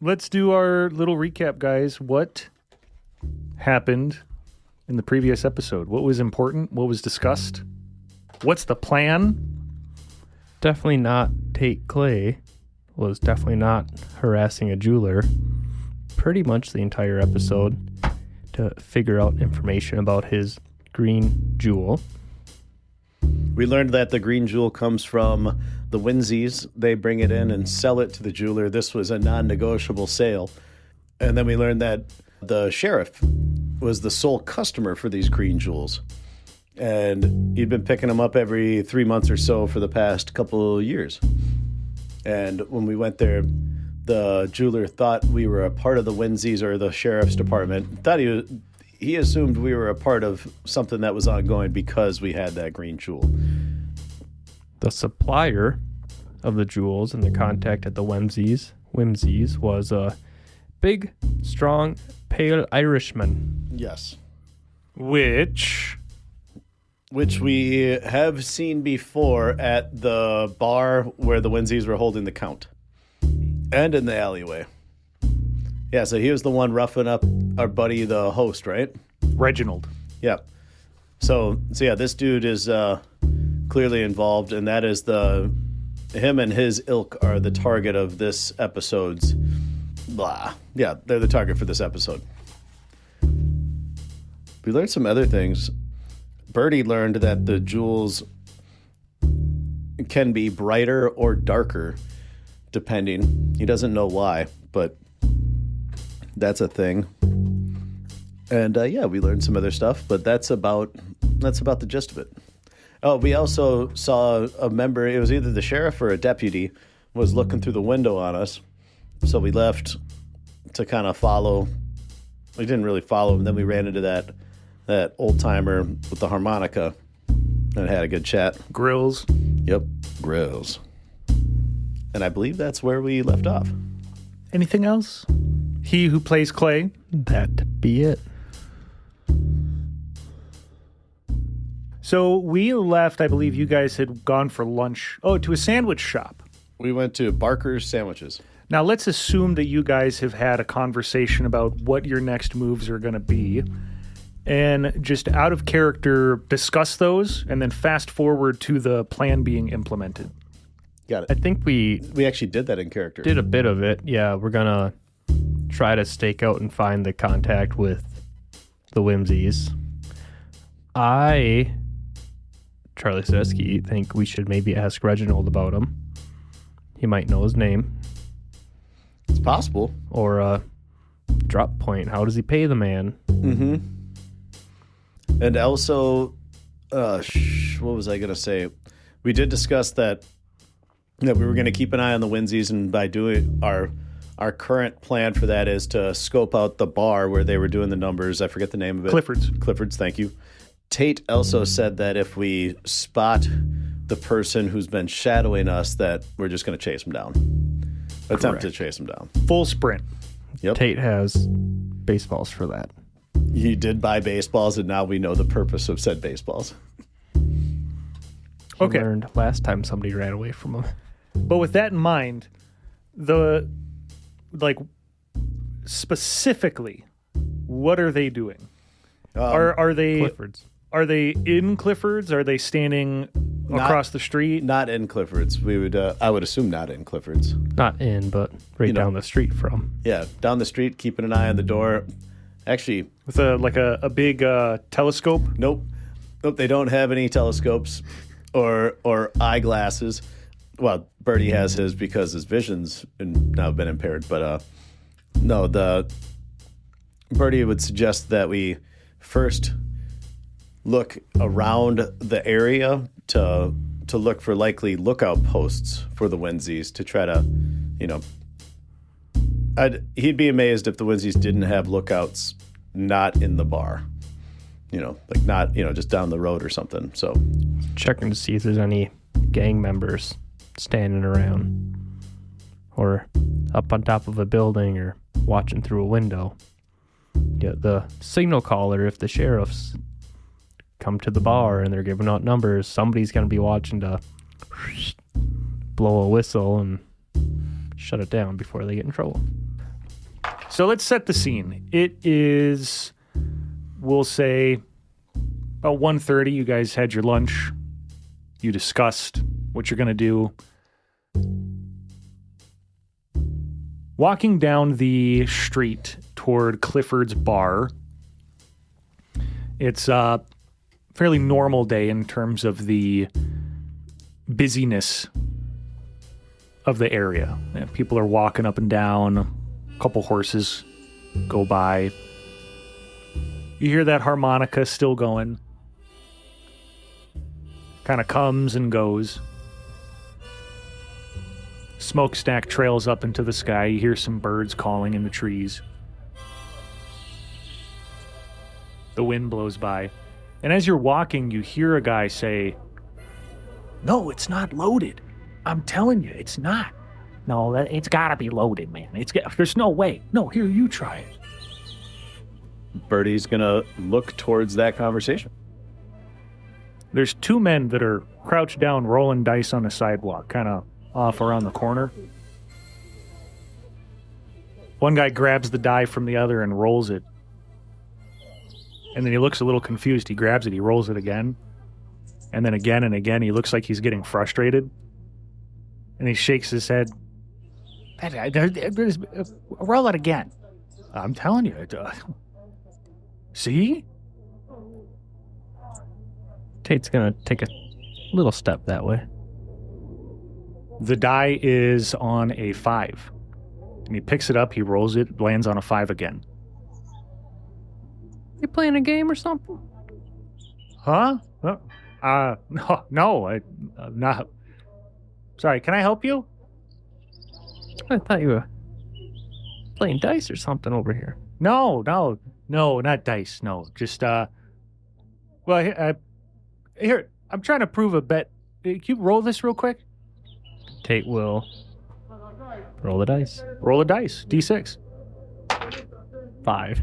Let's do our little recap, guys. What happened in the previous episode? What was important? What was discussed? What's the plan? Definitely not Tate Clay. Was definitely not harassing a jeweler. Pretty much the entire episode to figure out information about his green jewel. We learned that the green jewel comes from the Winsies. They bring it in and sell it to the jeweler. This was a non-negotiable sale. And then we learned that the sheriff was the sole customer for these green jewels. And he'd been picking them up every 3 months or so for the past couple of years. And when we went there, the jeweler thought we were a part of the Winsies or the sheriff's department. He assumed we were a part of something that was ongoing because we had that green jewel. The supplier of the jewels and the contact at the Whimsies was a big, strong, pale Irishman. Yes. Which we have seen before at the bar where the Winsies were holding the count. And in the alleyway. Yeah, so he was the one roughing up our buddy, the host, right? Reginald. Yeah. So yeah, this dude is clearly involved, and that is him and his ilk are the target of this episode's blah. Yeah, they're the target for this episode. We learned some other things. Birdie learned that the jewels can be brighter or darker, depending. He doesn't know why, but that's a thing. And yeah, we learned some other stuff, but that's about the gist of it. Oh, we also saw a member, it was either the sheriff or a deputy, was looking through the window on us. So we left to kind of follow. We didn't really follow him. Then we ran into that old timer with the harmonica and had a good chat. Grills. Yep, Grills. And I believe that's where we left off. Anything else? He who plays Clay. That be it. So we left, I believe you guys had gone for lunch. Oh, to a sandwich shop. We went to Barker's Sandwiches. Now let's assume that you guys have had a conversation about what your next moves are going to be. And just out of character, discuss those and then fast forward to the plan being implemented. Got it. I think we actually did that in character. Did a bit of it. Yeah, we're going to try to stake out and find the contact with the Whimsies. Charlie Sedesky, think we should maybe ask Reginald about him. He might know his name. It's possible. Or drop point. How does he pay the man? Mm-hmm. And also, what was I going to say? We did discuss that we were going to keep an eye on the Winsies, and by doing our current plan for that is to scope out the bar where they were doing the numbers. I forget the name of it. Clifford's, thank you. Tate also said that if we spot the person who's been shadowing us, that we're just going to chase him down. Attempt to chase him down. Full sprint. Yep. Tate has baseballs for that. He did buy baseballs, and now we know the purpose of said baseballs. He learned last time somebody ran away from him. But with that in mind, specifically, what are they doing? Are they Clifford's? Are they in Clifford's? Are they standing across the street? Not in Clifford's. I would assume not in Clifford's. Not in, but down the street from. Yeah, down the street, keeping an eye on the door. Actually, with a big telescope. Nope. They don't have any telescopes or eyeglasses. Well, Birdie has his because his vision's now been impaired. But no, the Birdie would suggest that we first look around the area to look for likely lookout posts for the Winsies to try to, he'd be amazed if the Winsies didn't have lookouts not in the bar. Like not, just down the road or something. So Checking to see if there's any gang members standing around or up on top of a building or watching through a window. Get the signal caller if the sheriffs come to the bar and they're giving out numbers. Somebody's going to be watching to blow a whistle and shut it down before they get in trouble. So let's set the scene. It is, we'll say, about 1:30. You guys had your lunch. You discussed what you're going to do. Walking down the street toward Clifford's bar, it's a fairly normal day in terms of the busyness of the area. People are walking up and down. A couple horses go by. You hear that harmonica still going. Kind of comes and goes. Smokestack trails up into the sky. You hear some birds calling in the trees. The wind blows by. And as you're walking, you hear a guy say, "No, it's not loaded. I'm telling you, it's not. No, it's gotta be loaded, man. There's no way. No, here, you try it." Birdie's going to look towards that conversation. There's two men that are crouched down rolling dice on the sidewalk, kind of off around the corner. One guy grabs the die from the other and rolls it. And then he looks a little confused. He grabs it, he rolls it again. And then again and again, he looks like he's getting frustrated. And he shakes his head. Roll it again. I'm telling you. See? Tate's going to take a little step that way. The die is on a 5. And he picks it up, he rolls it, lands on a 5 again. You playing a game or something? Huh? No, I'm not. Sorry, can I help you? I thought you were playing dice or something over here. No, not dice. No, just, here, I'm trying to prove a bet. Can you roll this real quick? Tate will roll the dice. Roll a dice, D6. 5.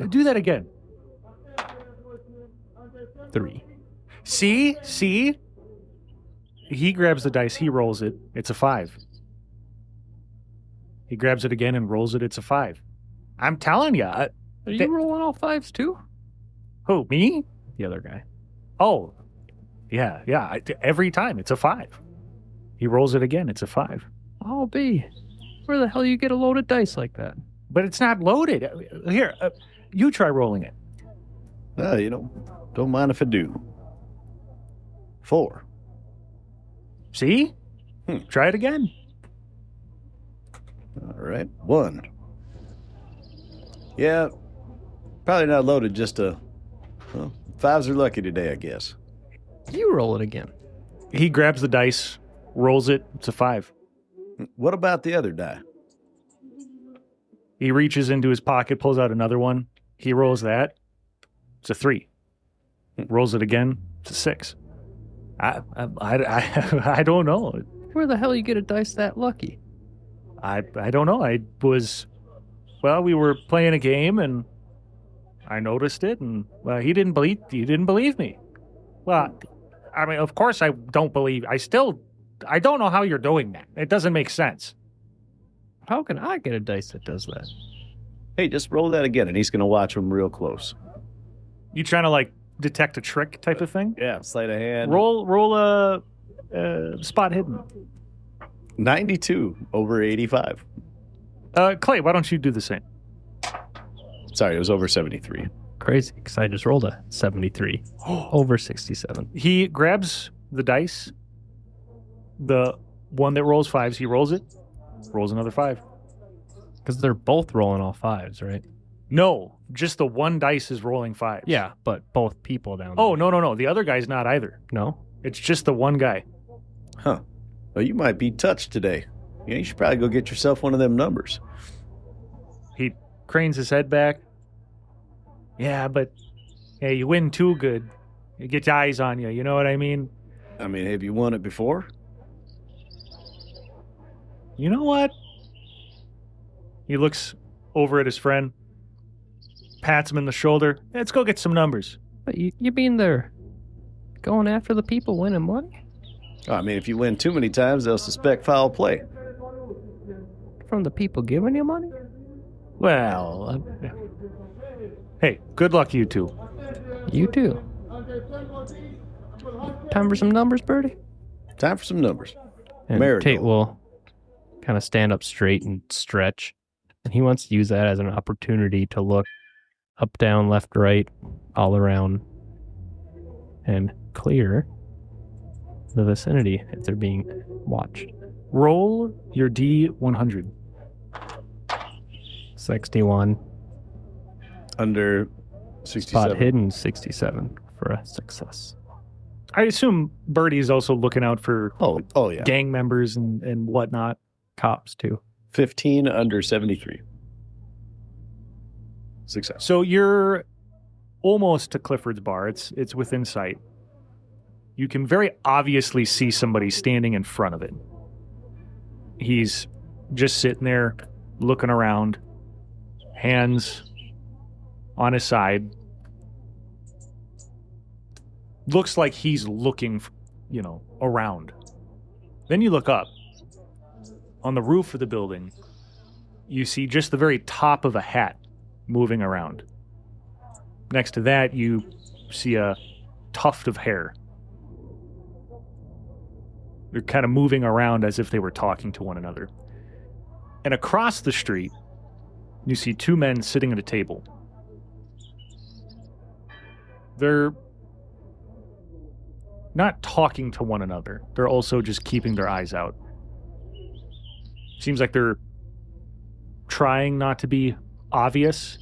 Do that again. 3. See? He grabs the dice, he rolls it, it's a 5. He grabs it again and rolls it, it's a 5. I'm telling you. Are you rolling all 5s too? Who, me? The other guy. Oh, yeah. Every time, it's a 5. He rolls it again, it's a 5. I'll be. Where the hell you get a loaded dice like that? But it's not loaded. Here, you try rolling it. Don't mind if I do. 4. See? Try it again. All right, 1. Yeah, probably not loaded, just 5s are lucky today, I guess. You roll it again. He grabs the dice, rolls it, it's a 5. What about the other die? He reaches into his pocket, pulls out another one. He rolls that. It's a 3. Rolls it again. It's a 6. I don't know. Where the hell you get a dice that lucky? I don't know. We were playing a game and I noticed it, and he didn't believe me. Well, I mean, of course I don't believe. I don't know how you're doing that. It doesn't make sense. How can I get a dice that does that? Hey, just roll that again, and he's going to watch him real close. You trying to detect a trick type of thing? Yeah, sleight of hand. Roll a spot hidden. 92 over 85. Clay, why don't you do the same? Sorry, it was over 73. Crazy, because I just rolled a 73 over 67. He grabs the dice, the one that rolls 5s, he rolls it, rolls another 5. Because they're both rolling all 5s, right? No, just the one dice is rolling 5s. Yeah, but both people down there. Oh, no. The other guy's not either. No? It's just the one guy. Huh. Well, you might be touched today. Yeah, you should probably go get yourself one of them numbers. He cranes his head back. Yeah, but you win too good. It gets eyes on you, you know what I mean? I mean, have you won it before? You know what? He looks over at his friend, pats him in the shoulder. Let's go get some numbers. But you mean they're going after the people winning money? I mean, if you win too many times, they'll suspect foul play. From the people giving you money? Well, hey, good luck, you two. You too. Time for some numbers, Birdie? Time for some numbers. And Marigold. Tate will kind of stand up straight and stretch. And he wants to use that as an opportunity to look up, down, left, right, all around, and clear the vicinity if they're being watched. Roll your D100. 61. Under 67. Spot hidden, 67 for a success. I assume Birdie's also looking out for Oh yeah. gang members and whatnot. Cops, too. 15 under 73. Success. So you're almost to Clifford's bar. It's within sight. You can very obviously see somebody standing in front of it. He's just sitting there, looking around, hands on his side. Looks like he's looking, around. Then you look up. On the roof of the building, you see just the very top of a hat moving around. Next to that, you see a tuft of hair. They're kind of moving around as if they were talking to one another. And across the street, you see two men sitting at a table. They're not talking to one another. They're also just keeping their eyes out. Seems like they're trying not to be obvious,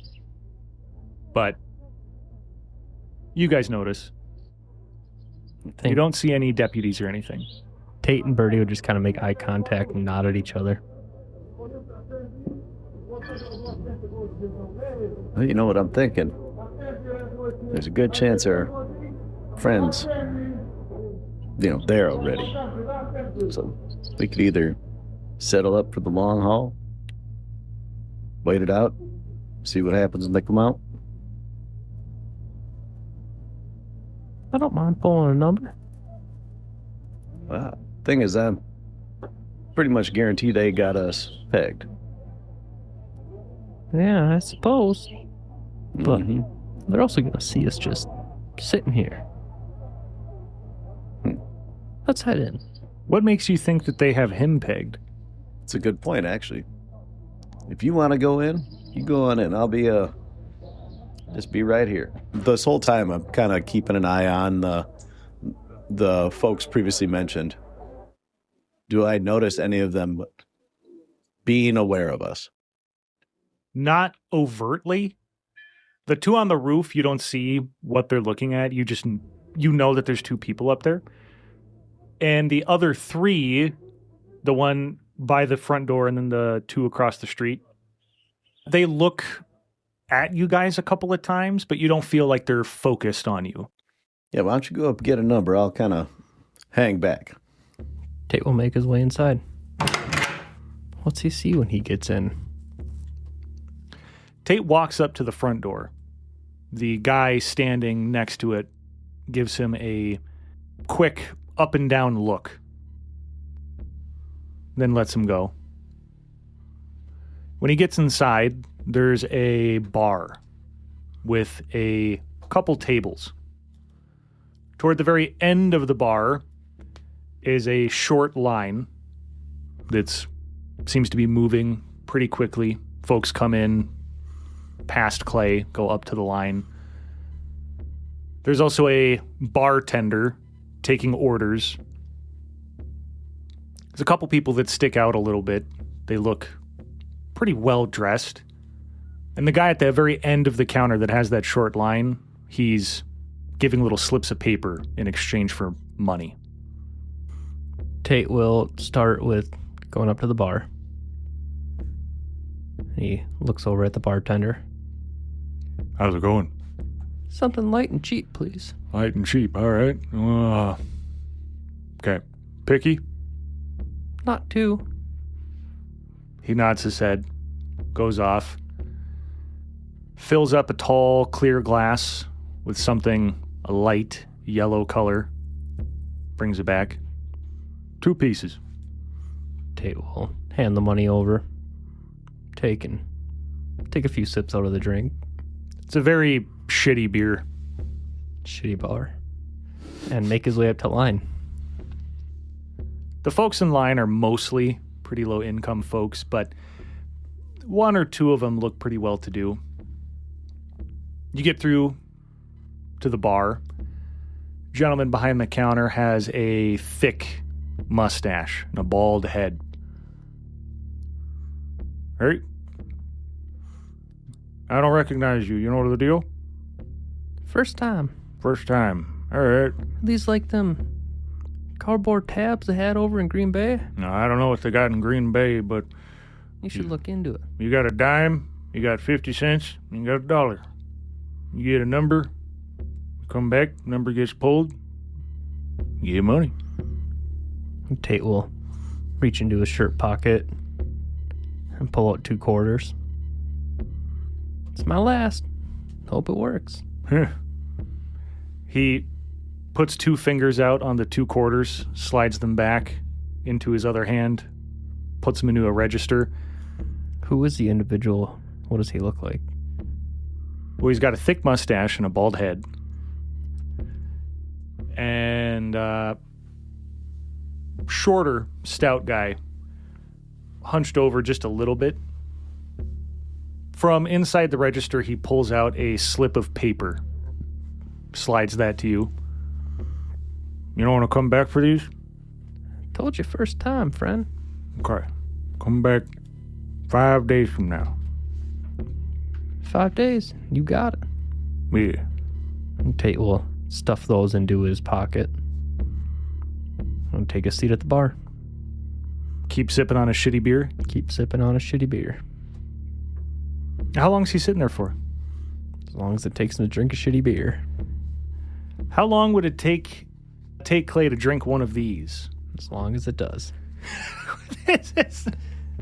but you guys notice. You don't see any deputies or anything. Tate and Birdie would just kind of make eye contact and nod at each other. Well, you know what I'm thinking? There's a good chance our friends, there already. So we could either settle up for the long haul, wait it out, see what happens when they come out. I don't mind pulling a number. Thing is, I'm pretty much guaranteed they got us pegged. Yeah, I suppose. But Mhm. they're also going to see us just sitting here. Let's head in. What makes you think that they have him pegged? It's a good point, actually. If you want to go in, you go on in. I'll be just be right here. This whole time, I'm kind of keeping an eye on the folks previously mentioned. Do I notice any of them being aware of us? Not overtly. The two on the roof, you don't see what they're looking at. You know that there's two people up there. And the other three, the one by the front door and then the two across the street, they look at you guys a couple of times, but you don't feel like they're focused on you. Yeah, why don't you go up and get a number? I'll kind of hang back. Tate will make his way inside. What's he see when he gets in? Tate walks up to the front door. The guy standing next to it gives him a quick up and down look, then lets him go. When he gets inside, there's a bar with a couple tables. Toward the very end of the bar is a short line that seems to be moving pretty quickly. Folks come in past Clay, go up to the line. There's also a bartender taking orders. There's a couple people that stick out a little bit. They look pretty well dressed. And the guy at the very end of the counter that has that short line, he's giving little slips of paper in exchange for money. Tate will start with going up to the bar. He looks over at the bartender. How's it going? Something light and cheap, please. Light and cheap, all right. Okay. Picky? Not too. He nods his head, goes off, fills up a tall, clear glass with something a light yellow color, brings it back. 2 pieces. Tate will hand the money over. Take a few sips out of the drink. It's a very shitty beer. Shitty bar. And make his way up to line. The folks in line are mostly pretty low income folks, but 1 or 2 of them look pretty well to do. You get through to the bar. Gentleman behind the counter has a thick mustache and a bald head. Hey, I don't recognize you. You know the deal? First time. First time. All right. These like them cardboard tabs they had over in Green Bay? No, I don't know what they got in Green Bay, but You should look into it. you got a dime, you got 50 cents, and you got $1. You get a number, you come back, number gets pulled, you get money. Tate will reach into his shirt pocket and pull out 2 quarters. It's my last. Hope it works. He puts 2 fingers out on the 2 quarters, slides them back into his other hand, puts them into a register. Who is the individual? What does he look like? Well, he's got a thick mustache and a bald head. And shorter, stout guy, hunched over just a little bit. From inside the register, he pulls out a slip of paper, slides that to you. You don't want to come back for these? Told you first time, friend. Okay. Come back 5 days from now. 5 days. You got it. Yeah. And Tate will stuff those into his pocket and take a seat at the bar. Keep sipping on a shitty beer. Keep sipping on a shitty beer. How long's he sitting there for? As long as it takes him to drink a shitty beer. How long would it take Clay to drink one of these? As long as it does.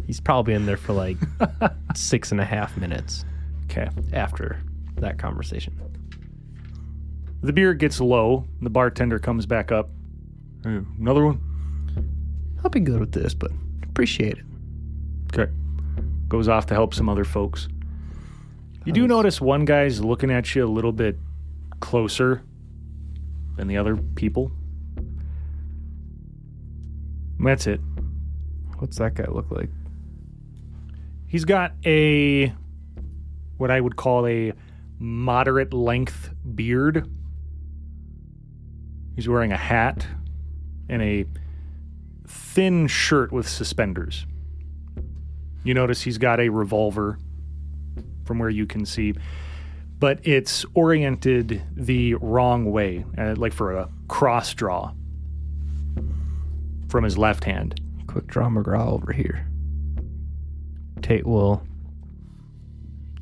He's probably in there for like 6.5 minutes Okay. after that conversation. The beer gets low. The bartender comes back up. Hey, another one? I'll be good with this, but appreciate it. Okay. Goes off to help some other folks. You do notice one guy's looking at you a little bit closer than the other people. And that's it. What's that guy look like? He's got what I would call a moderate length beard. He's wearing a hat and a thin shirt with suspenders. You notice he's got a revolver from where you can see, but it's oriented the wrong way, like for a cross draw from his left hand. Quick draw McGraw over here. Tate will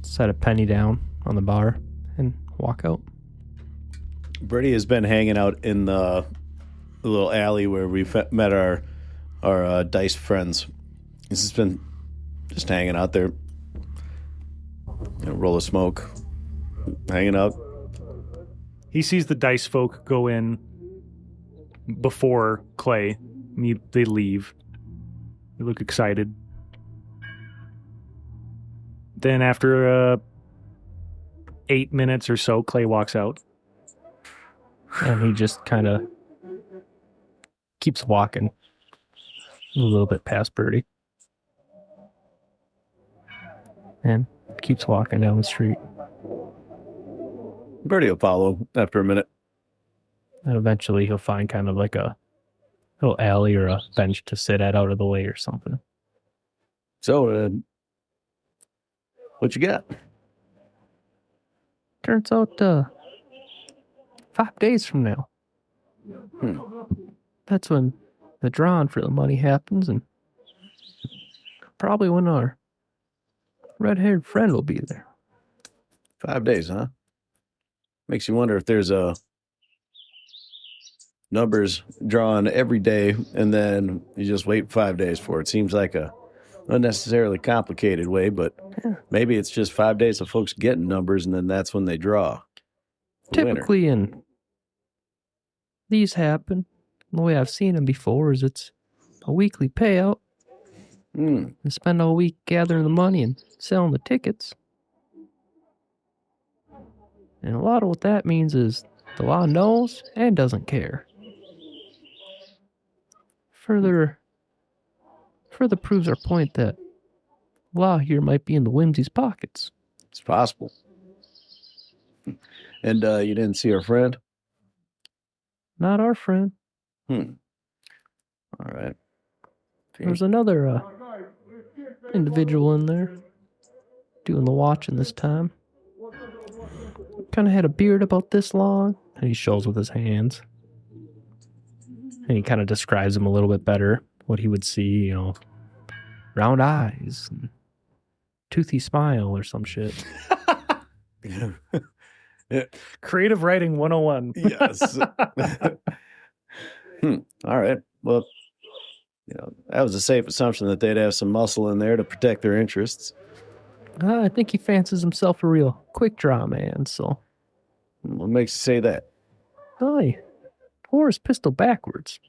set a penny down on the bar and walk out. Birdie has been hanging out in the little alley where we met our dice friends. He's just been just hanging out there. Roll of smoke. Hanging out. He sees the dice folk go in before Clay. They leave. They look excited. Then after 8 minutes or so, Clay walks out. And he just kind of keeps walking a little bit past Birdie. And keeps walking down the street. Birdie will follow after a minute. And eventually he'll find kind of like a little alley or a bench to sit at out of the way or something. So, what you got? Turns out, 5 days from now. That's when the drawing for the money happens, and probably when our red-haired friend will be there. 5 days, huh? Makes you wonder if there's numbers drawn every day, and then you just wait 5 days for it. Seems like a unnecessarily complicated way, but maybe it's just 5 days of folks getting numbers, and then that's when they draw. The winner. Typically, in these happen. The way I've seen them before is it's a weekly payout. You spend all week gathering the money and selling the tickets. And a lot of what that means is the law knows and doesn't care. Further proves our point that law here might be in the whimsy's pockets. It's possible. And you didn't see our friend? Not our friend. All right. There's another individual in there doing the watching this time. Kind of had a beard about this long, and he shows with his hands. And he kind of describes him a little bit better, what he would see, round eyes, and toothy smile or some shit. Creative writing 101. Yes. All right. Well, that was a safe assumption that they'd have some muscle in there to protect their interests. I think he fancies himself a real quick draw man, so. What makes you say that? He wore his pistol backwards.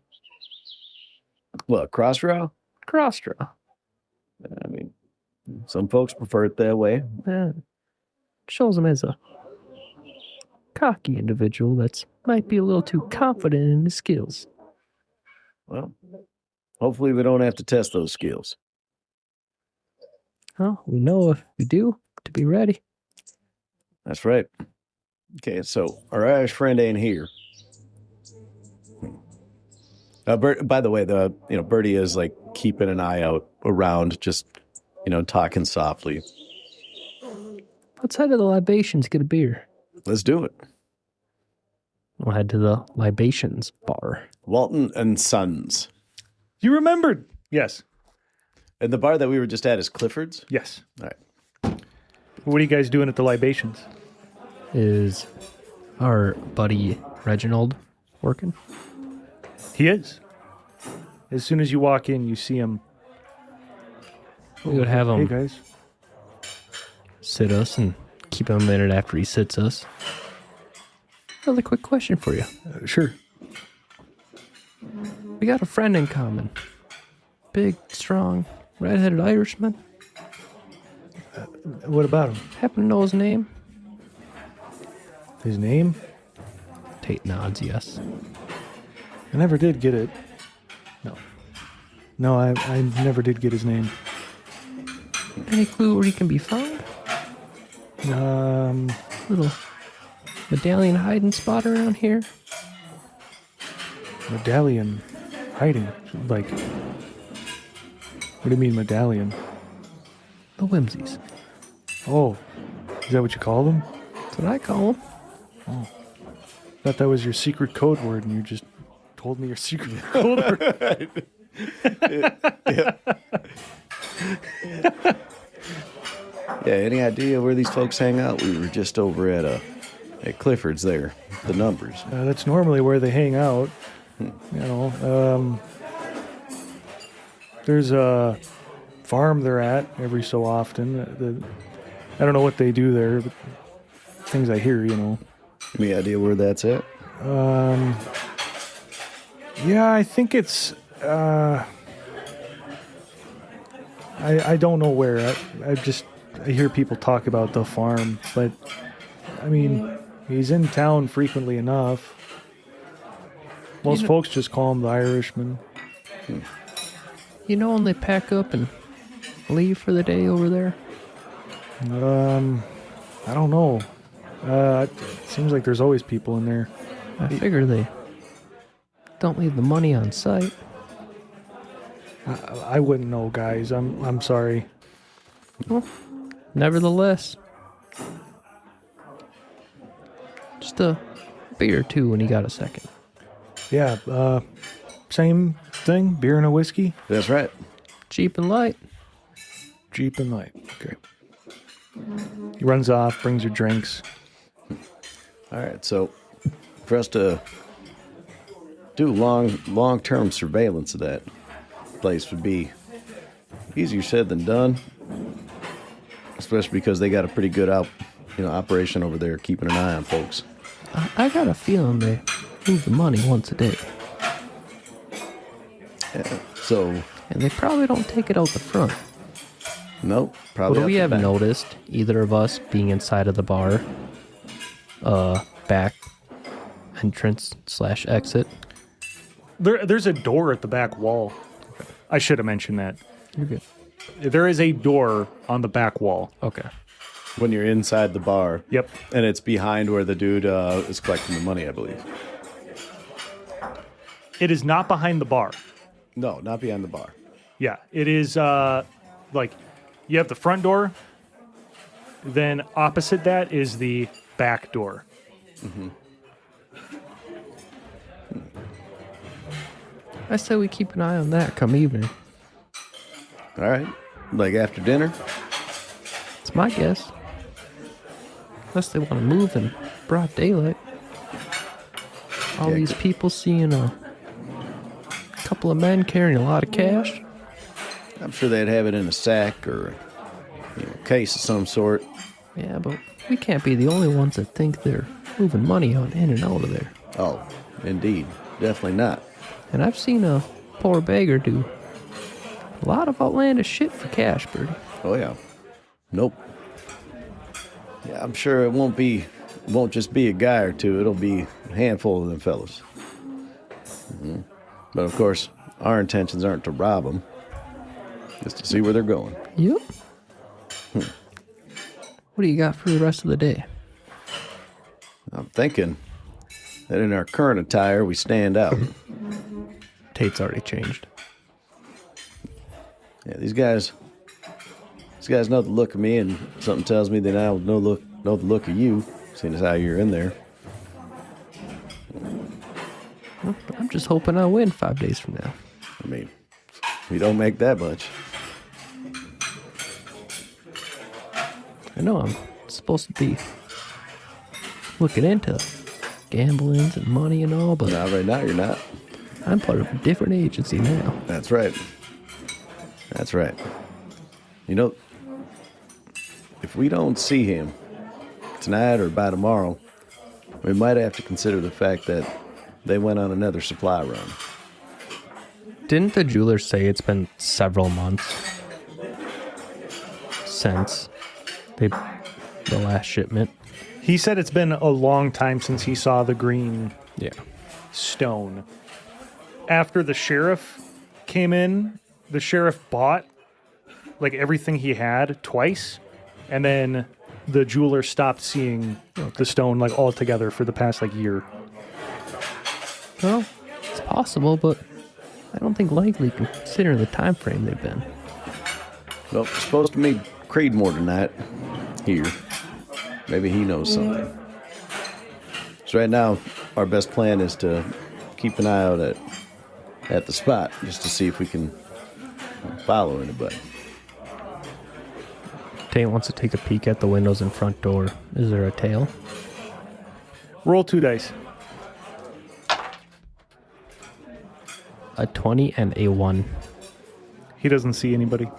What, cross draw? Cross draw. I mean, some folks prefer it that way. Shows him as a cocky individual that's might be a little too confident in his skills. Well, hopefully we don't have to test those skills. Well, we know if we do, to be ready. That's right. Okay, so our Irish friend ain't here. By the way, Birdie is like keeping an eye out around, just talking softly. Let's head to the libations, get a beer. Let's do it. We'll head to the libations bar. Walton and Sons. You remembered? Yes. And the bar that we were just at is Clifford's? Yes. All right. What are you guys doing at the libations? Is our buddy Reginald working? He is. As soon as you walk in, you see him. We would have Hey, him guys. sit us and keep him a minute after he sits us. Another quick question for you. Sure. We got a friend in common. Big, strong, red-headed Irishman. What about him? Happen to know his name? His name? Tate nods yes. I never did get it. No, I never did get his name. Any clue where he can be found? Little medallion hiding spot around here? Medallion hiding. Like, what do you mean medallion? The whimsies. Oh, is that what you call them? That's what I call them. Thought that was your secret code word, and you just told me your secret code word. Yeah, any idea where these folks hang out? We were just over at Clifford's there, the numbers. That's normally where they hang out. There's a farm they're at every so often. I don't know what they do there, but things I hear, Any idea where that's at? Yeah, I think it's. I don't know where. I hear people talk about the farm, but I mean, he's in town frequently enough. Most folks just call him the Irishman. When they pack up and leave for the day over there? I don't know. It seems like there's always people in there. I figure they don't leave the money on site. I wouldn't know, guys. I'm sorry. Well, nevertheless, a beer, too, when you got a second. Yeah, same thing, beer and a whiskey. That's right. Cheap and light. Cheap and light. Okay. He runs off, brings your drinks. All right, so for us to do long-term surveillance of that place would be easier said than done, especially because they got a pretty good operation over there keeping an eye on folks. I got a feeling they move the money once a day. Yeah, so And they probably don't take it out the front. nope, probably. Would we out the have back. noticed, either of us being inside of the bar, back entrance/exit? There's a door at the back wall. I should have mentioned that. You're good. There is a door on the back wall. Okay. When you're inside the bar. Yep. And it's behind where the dude is collecting the money, I believe. It is not behind the bar. No, not behind the bar. Yeah, it is like you have the front door, then opposite that is the back door. I say we keep an eye on that come evening. All right. Like after dinner? It's my guess. Unless they want to move in broad daylight. All Yeah, these people seeing a couple of men carrying a lot of cash. I'm sure they'd have it in a sack or case of some sort. Yeah, but we can't be the only ones that think they're moving money out in and out of there. Oh, indeed. Definitely not. And I've seen a poor beggar do a lot of outlandish shit for cash, Birdie. Oh, yeah. Nope. Yeah, I'm sure it won't just be a guy or two. It'll be a handful of them fellas. But, of course, our intentions aren't to rob them. Just to see where they're going. Yep. What do you got for the rest of the day? I'm thinking that in our current attire, we stand out. Tate's already changed. Yeah, these guys know the look of me, and something tells me that I know the look of you, seeing as how you're in there. Well, I'm just hoping I win 5 days from now. I mean, we don't make that much. I know I'm supposed to be looking into gamblings and money and all, but Not right now, you're not. I'm part of a different agency now. That's right. That's right. You know, if we don't see him tonight or by tomorrow, we might have to consider the fact that they went on another supply run. Didn't the jeweler say it's been several months since the last shipment? He said it's been a long time since he saw the green Yeah. stone. After the sheriff came in, the sheriff bought like everything he had twice, and then the jeweler stopped seeing the stone like altogether for the past like year. Well, it's possible, but I don't think likely considering the time frame they've been. Well, we're supposed to meet Creedmoor tonight here. Maybe he knows something. So right now, our best plan is to keep an eye out at the spot just to see if we can follow anybody. Tate wants to take a peek at the windows and front door. Is there a tail? Roll 2 dice. A 20 and a 1. He doesn't see anybody.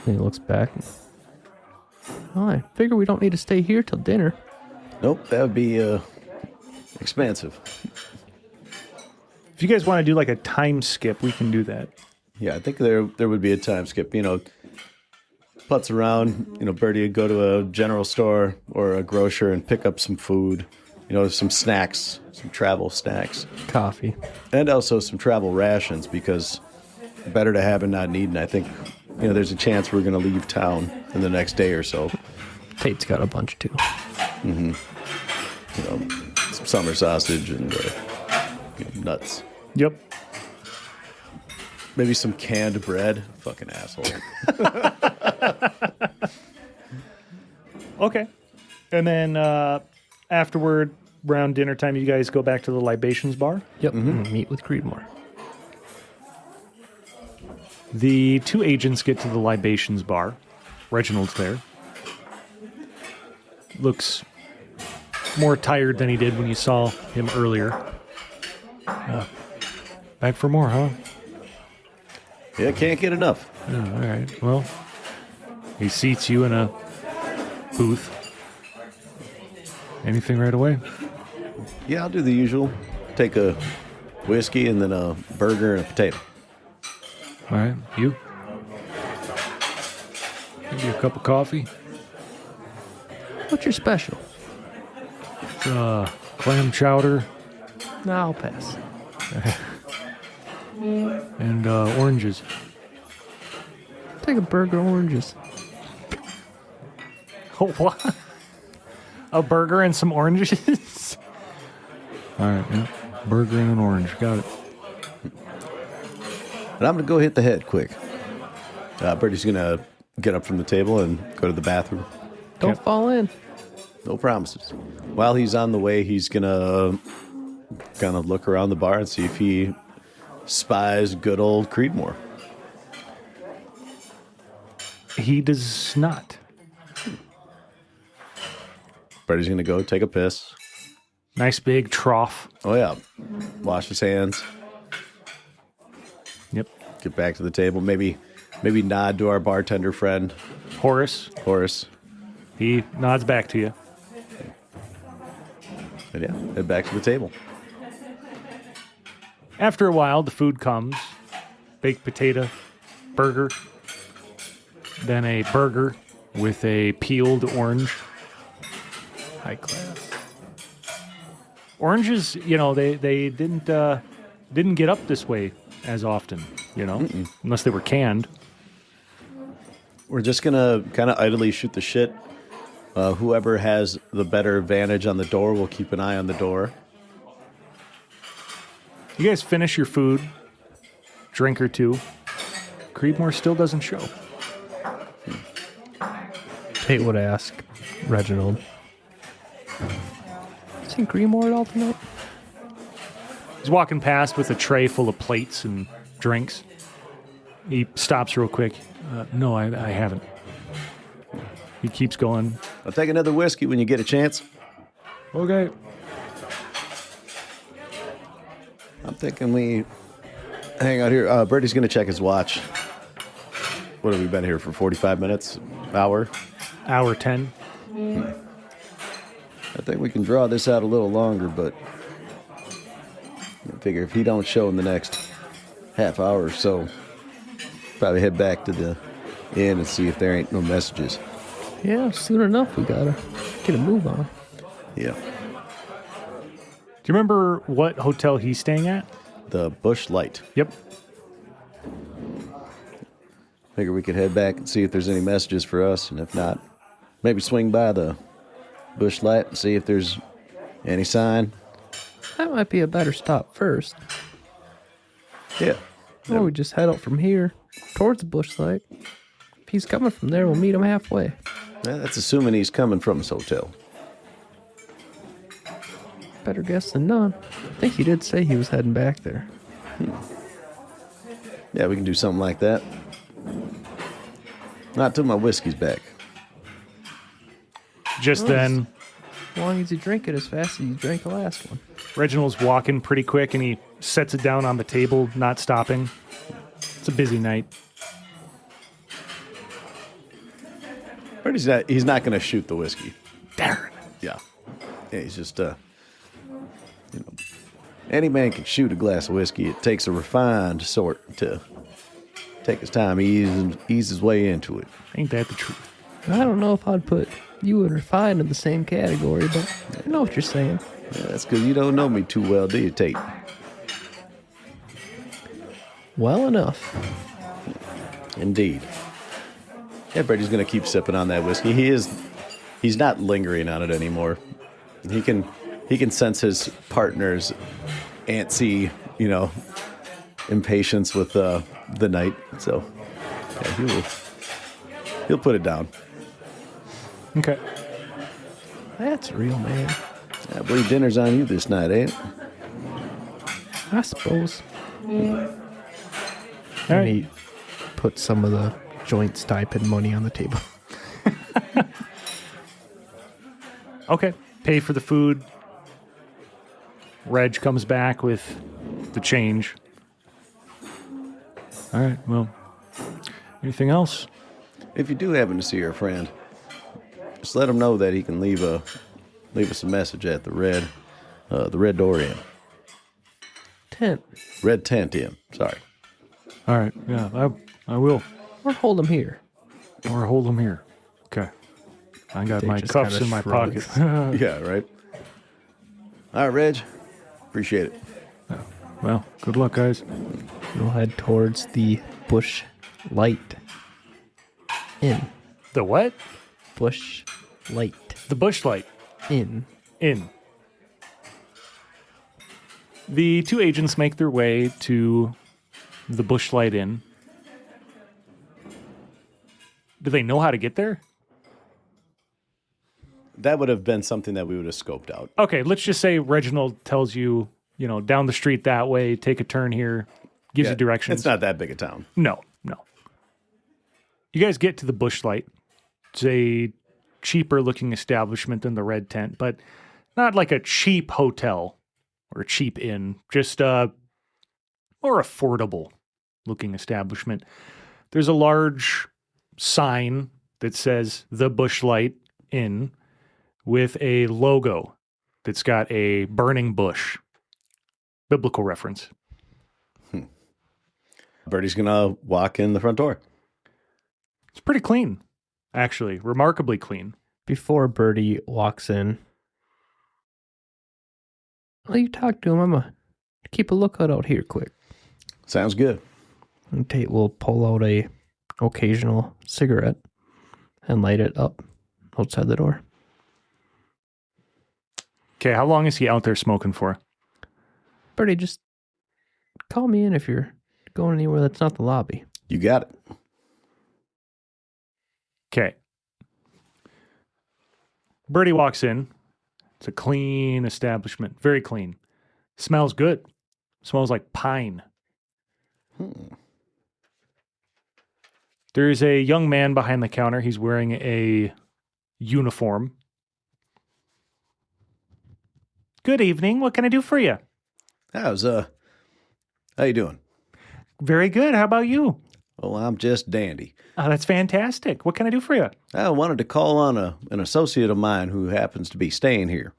And he looks back. Oh, I figure we don't need to stay here till dinner. Nope, that would be expensive. If you guys want to do like a time skip, we can do that. Yeah, I think there would be a time skip. Putz around. Birdie would go to a general store or a grocer and pick up some food. Some snacks, some travel snacks. Coffee. And also some travel rations, because better to have and not need. And I think, there's a chance we're going to leave town in the next day or so. Tate's got a bunch too. Some summer sausage and nuts. Yep. Maybe some canned bread. Fucking asshole. Okay. And then Afterward, around dinner time, you guys go back to the libations bar. Yep. And meet with Creedmoor. The two agents get to the libations bar. Reginald's there. Looks more tired than he did when you saw him earlier. Back for more, huh? Yeah, can't get enough. Oh, all right. Well, he seats you in a booth. Anything right away? Yeah, I'll do the usual. Take a whiskey and then a burger and a potato. All right. You? Maybe a cup of coffee? What's your special? Clam chowder Nah, I'll pass. and oranges. Take a burger, oranges. Oh, what? A burger and some oranges? All right, yeah. Burger and an orange. Got it. And I'm going to go hit the head quick. Birdie's going to get up from the table and go to the bathroom. Don't fall in. No promises. While he's on the way, he's going to kind of look around the bar and see if he spies good old Creedmoor. He does not. Birdie's going to go take a piss. Nice big trough. Oh, yeah. Wash his hands. Yep. Get back to the table. Maybe nod to our bartender friend, Horace. He nods back to you. And yeah, head back to the table. After a while, the food comes. Baked potato, burger, then a burger with a peeled orange. High class. Oranges, they didn't get up this way as often, unless they were canned. We're just going to kind of idly shoot the shit. Whoever has the better advantage on the door will keep an eye on the door. You guys finish your food, drink or two. Creedmoor still doesn't show. Tate would ask Reginald. Seen Creedmoor at all tonight? He's walking past with a tray full of plates and drinks. He stops real quick. No, I haven't. He keeps going. I'll take another whiskey when you get a chance. Okay. I'm thinking we hang out here. Birdie's going to check his watch. What have we been here for, 45 minutes? Hour? Hour 10. I think we can draw this out a little longer, but I figure if he don't show in the next half hour or so, probably head back to the inn and see if there ain't no messages. Yeah, soon enough we gotta get a move on. Yeah. Do you remember what hotel he's staying at? The Bush Light. Yep. Figure we could head back and see if there's any messages for us, and if not, maybe swing by the Bush Light and see if there's any sign. That might be a better stop first. Yeah. Or we just head out from here towards the Bush Light. If he's coming from there, we'll meet him halfway. Yeah, that's assuming he's coming from his hotel. Better guess than none. I think he did say he was heading back there. Yeah, we can do something like that. Not till my whiskey's back. Just then, As long as you drink it as fast as you drank the last one. Reginald's walking pretty quick and he sets it down on the table, not stopping. It's a busy night. But he's not going to shoot the whiskey. Darn. Yeah. Yeah, he's just, any man can shoot a glass of whiskey. It takes a refined sort to take his time, ease his way into it. Ain't that the truth? I don't know if I'd put you and Refined in the same category, but I know what you're saying. Yeah, that's because you don't know me too well, do you, Tate? Well enough. Indeed. Everybody's going to keep sipping on that whiskey. He's not lingering on it anymore. He can sense his partner's antsy, impatience with the night. So, yeah, he'll put it down. Okay. That's a real man. I believe dinner's on you this night, ain't it? I suppose. All And right. he put some of the joint stipend money on the table. Okay. Pay for the food. Reg comes back with the change. All right. Well, anything else? If you do happen to see your friend, just let him know that he can leave us a message at the Red Door Inn. Tent. Red Tent Inn. Sorry. All right. Yeah, I will. Or hold him here. Or hold them here. Okay. I got They my just cuffs kinda in my shrugs. pocket. Yeah, right. All right, Reg. Appreciate it. Well, good luck, guys. We'll head towards the Bush Light Inn. The what? Bush Light The Bush Light Inn. Inn. The two agents make their way to the Bush Light Inn. Do they know how to get there? That would have been something that we would have scoped out. Okay, let's just say Reginald tells you, down the street that way, take a turn here, gives you directions. It's not that big a town. No. You guys get to the Bush Light. It's a cheaper looking establishment than the Red Tent, but not like a cheap hotel or a cheap inn, just a more affordable looking establishment. There's a large sign that says the Bush Light Inn with a logo that's got a burning bush. Biblical reference. Birdie's going to walk in the front door. It's pretty clean, actually, remarkably clean. Before Birdie walks in, well, you talk to him. I'm going to keep a lookout out here quick. Sounds good. And Tate will pull out a occasional cigarette and light it up outside the door. Okay, how long is he out there smoking for? Birdie, just call me in if you're going anywhere that's not the lobby. You got it. Okay. Birdie walks in. It's a clean establishment. Very clean. Smells good. Smells like pine. There's a young man behind the counter. He's wearing a uniform. Good evening. What can I do for you? How you doing? Very good. How about you? Oh, I'm just dandy. Oh, that's fantastic. What can I do for you? I wanted to call on an associate of mine who happens to be staying here.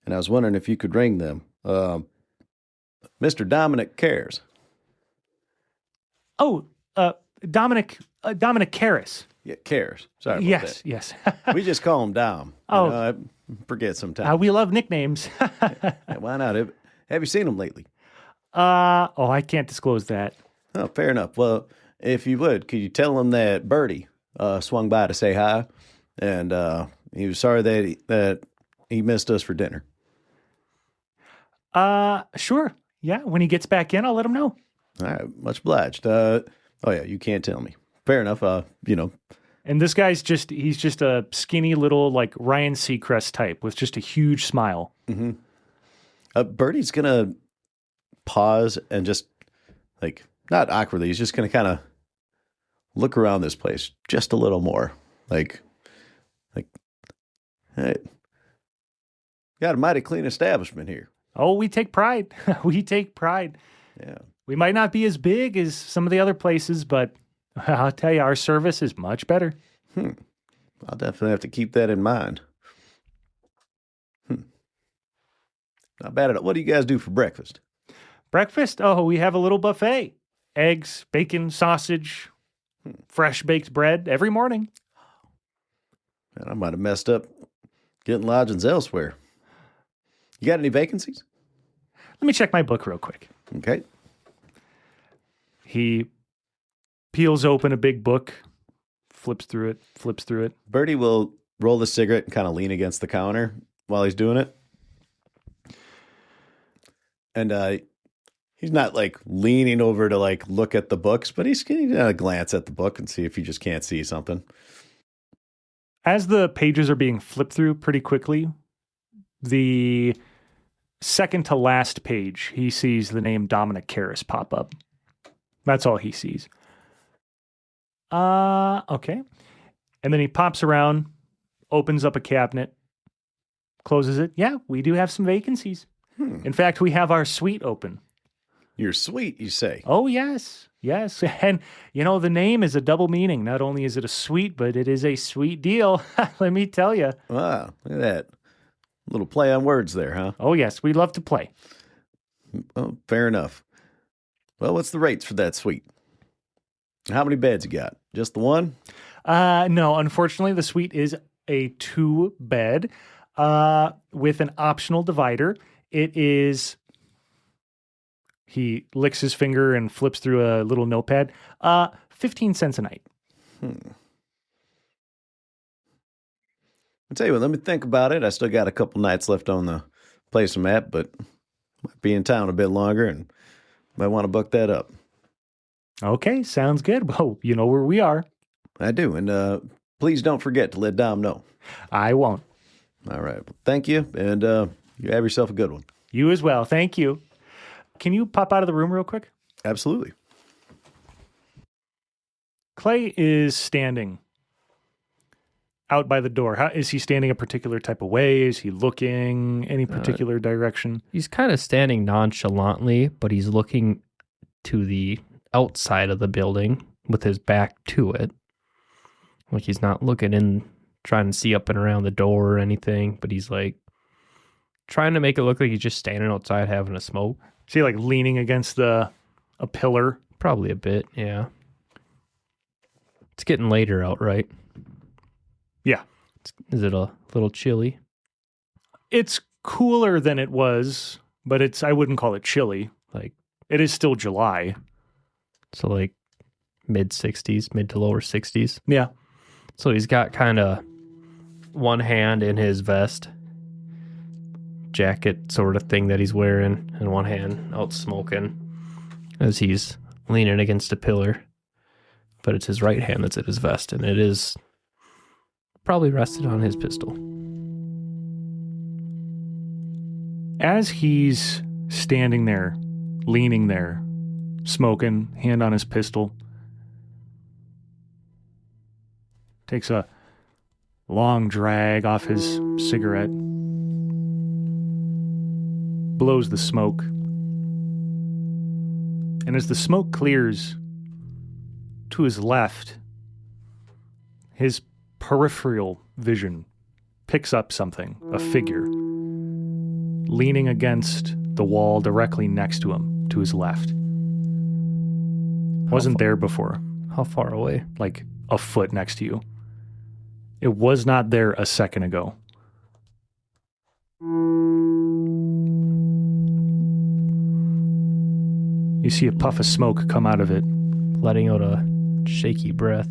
And I was wondering if you could ring them. Mr. Dominic Cares. Oh, Dominic Karras. Yeah, Cares. Sorry about Yes, that. yes. We just call him Dom. Oh. I forget sometimes. We love nicknames. Yeah, why not? Have you seen him lately? I can't disclose that. Oh, fair enough. Well, if you would, could you tell him that Birdie swung by to say hi, and he was sorry that he missed us for dinner. Sure. Yeah, when he gets back in, I'll let him know. All right, much obliged. Oh yeah, you can't tell me. Fair enough. And this guy's he's just a skinny little like Ryan Seacrest type with just a huge smile. Birdie's gonna pause and just not awkwardly. He's just gonna kind of look around this place just a little more. Hey, got a mighty clean establishment here. Oh, we take pride. We take pride. Yeah. We might not be as big as some of the other places, but I'll tell you, our service is much better. I'll definitely have to keep that in mind. Not bad at all. What do you guys do for breakfast? Breakfast? Oh, we have a little buffet. Eggs, bacon, sausage, fresh baked bread every morning. Man, I might have messed up getting lodgings elsewhere. You got any vacancies? Let me check my book real quick. Okay. He peels open a big book, flips through it. Birdie will roll the cigarette and kind of lean against the counter while he's doing it. And he's not leaning over to look at the books, but he's going to glance at the book and see if he just can't see something. As the pages are being flipped through pretty quickly, the second to last page, he sees the name Dominic Karras pop up. That's all he sees. Okay. And then he pops around, opens up a cabinet, closes it. Yeah, we do have some vacancies. In fact, we have our suite open. Your suite, you say? Oh, yes. Yes. And, the name is a double meaning. Not only is it a suite, but it is a sweet deal. Let me tell you. Wow, look at that. Little play on words there, huh? Oh, yes. We love to play. Oh, fair enough. Well, what's the rates for that suite? How many beds you got? Just the one? No, unfortunately, the suite is a 2-bed with an optional divider. It is, he licks his finger and flips through a little notepad, 15 cents a night. I'll tell you what, let me think about it. I still got a couple nights left on the place I'm at, but might be in town a bit longer and might want to book that up. Okay, sounds good. Well, you know where we are. I do, and please don't forget to let Dom know. I won't. All right, thank you, and you have yourself a good one. You as well. Thank you. Can you pop out of the room real quick? Absolutely. Clay is standing out by the door. How is he standing a particular type of way? Is he looking any particular direction? He's kind of standing nonchalantly, but he's looking to the outside of the building with his back to it. Like he's not looking in, trying to see up and around the door or anything, but he's like trying to make it look like he's just standing outside having a smoke. Is he like leaning against a pillar? Probably a bit, yeah. It's getting later out, right? Yeah. Is it a little chilly? It's cooler than it was, but I wouldn't call it chilly. Like it is still July. So like mid to lower 60s. Yeah. So he's got kind of one hand in his vest jacket sort of thing that he's wearing and one hand out smoking as he's leaning against a pillar. But it's his right hand that's at his vest, and it is probably rested on his pistol. As he's standing there, leaning there, smoking, hand on his pistol, takes a long drag off his cigarette, blows the smoke, and as the smoke clears to his left, his peripheral vision picks up something, a figure, leaning against the wall directly next to him, to his left. Wasn't there before. How far away? Like a foot next to you. It was not there a second ago. You see a puff of smoke come out of it, letting out a shaky breath.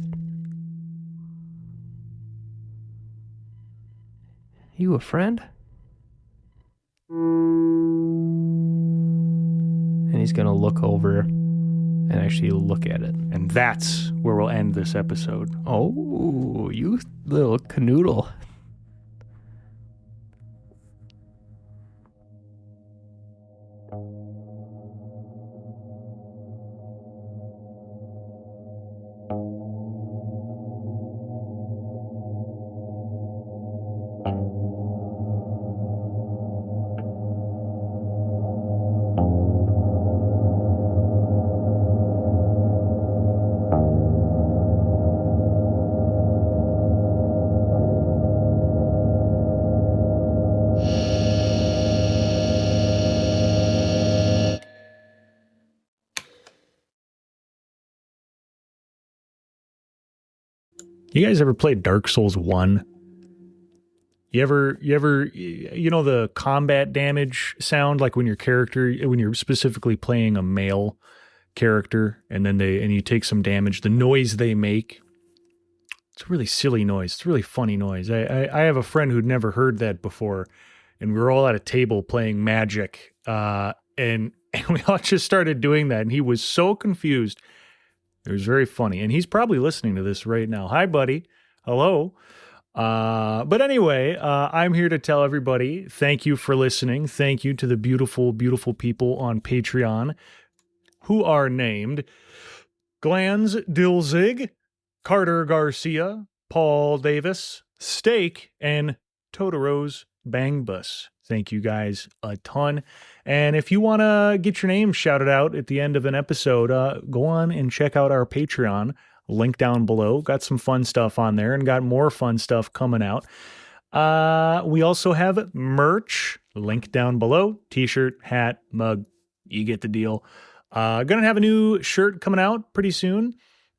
You a friend? And he's going to look over and actually look at it. And that's where we'll end this episode. Oh, you little canoodle. You guys ever played Dark Souls 1? You ever, the combat damage sound, like when you're specifically playing a male character and you take some damage, the noise they make, it's a really silly noise. It's a really funny noise. I have a friend who'd never heard that before, and we were all at a table playing Magic, and we all just started doing that, and he was so confused. It was very funny, and he's probably listening to this right now. Hi, buddy. Hello. But anyway, I'm here to tell everybody thank you for listening. Thank you to the beautiful, beautiful people on Patreon who are named Glans Dilzig, Carter Garcia, Paul Davis, Steak, and Totoro's Bangbus. Thank you guys a ton. And if you want to get your name shouted out at the end of an episode, go on and check out our Patreon. Link down below. Got some fun stuff on there and got more fun stuff coming out. We also have merch. Link down below. T-shirt, hat, mug. You get the deal. Gonna have a new shirt coming out pretty soon.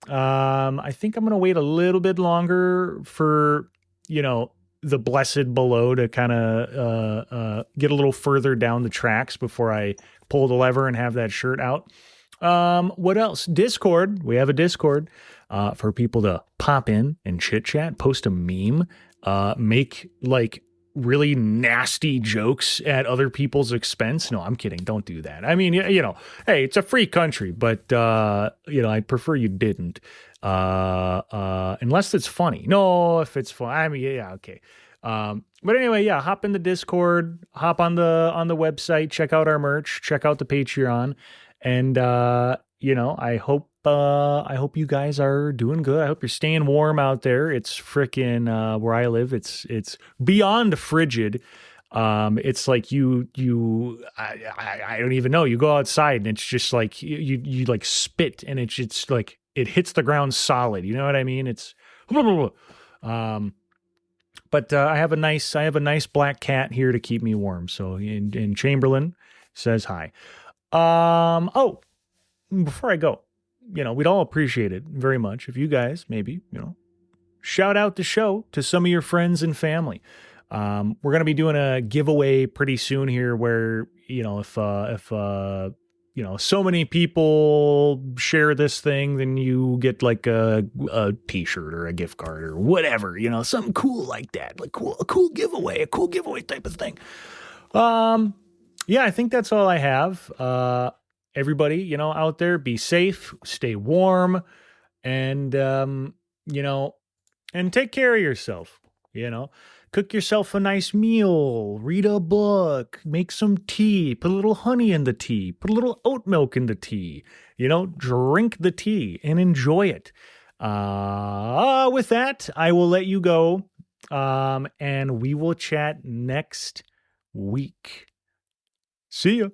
I think I'm gonna wait a little bit longer for, the blessed below to kind of get a little further down the tracks before I pull the lever and have that shirt out. What else? Discord. We have a Discord for people to pop in and chit chat, post a meme, make like really nasty jokes at other people's expense. No, I'm kidding. Don't do that. I mean, hey, it's a free country, but I'd prefer you didn't. Unless it's funny. No, if it's fun, I mean, yeah, okay. But anyway, yeah, hop in the Discord, hop on the website, check out our merch, check out the Patreon, and I hope you guys are doing good. I hope you're staying warm out there. It's freaking where I live. It's beyond frigid. It's like I don't even know. You go outside and it's just like you like spit and it's like it hits the ground solid. You know what I mean? It's but I have a nice black cat here to keep me warm. So and Chamberlain says hi. Oh, before I go, we'd all appreciate it very much if you guys maybe, shout out the show to some of your friends and family. We're going to be doing a giveaway pretty soon here where, if so many people share this thing, then you get like a t-shirt or a gift card or whatever, something cool like that, like a cool giveaway type of thing. Yeah, I think that's all I have. Everybody, out there, be safe, stay warm, and, and take care of yourself, Cook yourself a nice meal, read a book, make some tea, put a little honey in the tea, put a little oat milk in the tea, drink the tea and enjoy it. With that, I will let you go, and we will chat next week. See ya.